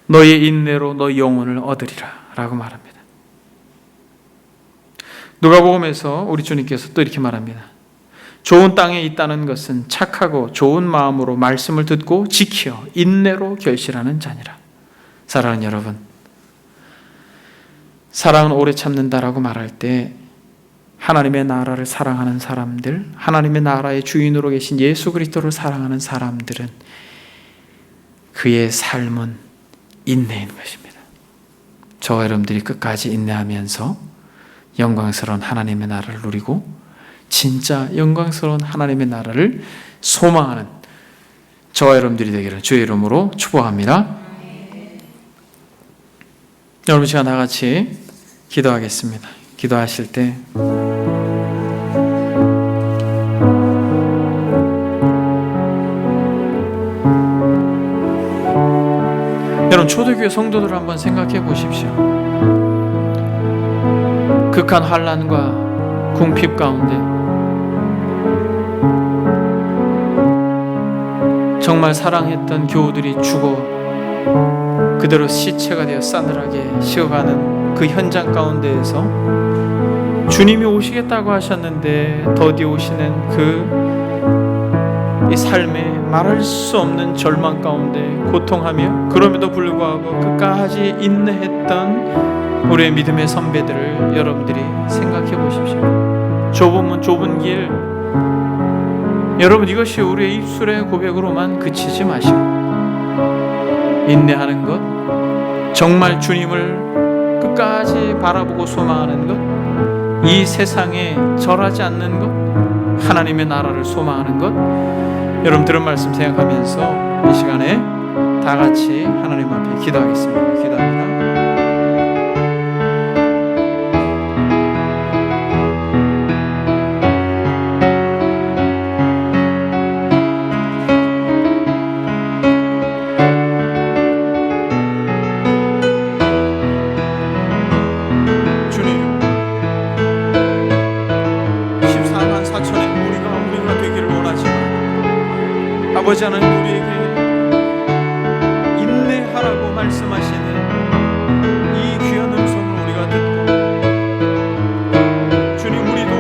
너희의 인내로 너희 영혼을 얻으리라 라고 말합니다. 누가복음에서 우리 주님께서 또 이렇게 말합니다. 좋은 땅에 있다는 것은 착하고 좋은 마음으로 말씀을 듣고 지켜 인내로 결실하는 자니라. 사랑하는 여러분, 사랑은 오래 참는다라고 말할 때 하나님의 나라를 사랑하는 사람들, 하나님의 나라의 주인으로 계신 예수 그리스도를 사랑하는 사람들은 그의 삶은 인내인 것입니다. 저와 여러분들이 끝까지 인내하면서 영광스러운 하나님의 나라를 누리고 진짜 영광스러운 하나님의 나라를 소망하는 저와 여러분들이 되기를 주의 이름으로 축복합니다. 여러분, 제가 나같이 기도하겠습니다. 기도하실 때 여러분, 초대교회 성도들을 한번 생각해 보십시오. 극한 환난과 궁핍 가운데 정말 사랑했던 교우들이 죽어 그대로 시체가 되어 싸늘하게 식어가는 그 현장 가운데에서 주님이 오시겠다고 하셨는데 더디 오시는 이 삶에 말할 수 없는 절망 가운데 고통하며 그럼에도 불구하고 끝까지 인내했던 우리의 믿음의 선배들을 여러분들이 생각해 보십시오. 좁은 길, 여러분, 이것이 우리의 입술의 고백으로만 그치지 마시고 인내하는 것, 정말 주님을 끝까지 바라보고 소망하는 것, 이 세상에 절하지 않는 것, 하나님의 나라를 소망하는 것, 여러분 들은 말씀 생각하면서 이 시간에 다 같이 하나님 앞에 기도하겠습니다. 기도합니다. 아버지 하나님, 우리에게 인내하라고 말씀하시는 이 귀한 음성을 우리가 듣고 주님, 우리도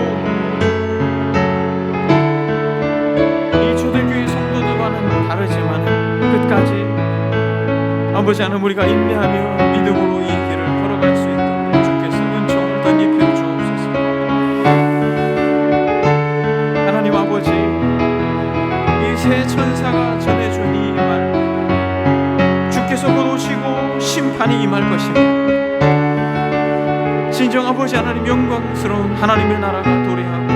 이 초대교회 성도들과는 다르지만 끝까지 아버지 하나님, 우리가 인내하며 믿음으로 이 길을 걸어갈 수 있도록 주께서 은총을 덧입혀 주옵소서. 하나님 아버지, 새 천사가 전해준 이 말, 주께서 곧 오시고 심판이 임할 것입니다. 진정 아버지 하나님, 영광스러운 하나님의 나라가 도래하고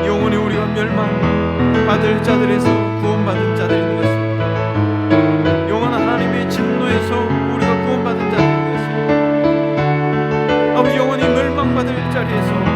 영원히 우리가 멸망받을 자들에서 구원받은 자들인 것을, 영원한 하나님의 진노에서 우리가 구원받은 자들인 것을, 아버지 영원히 멸망받을 자리에서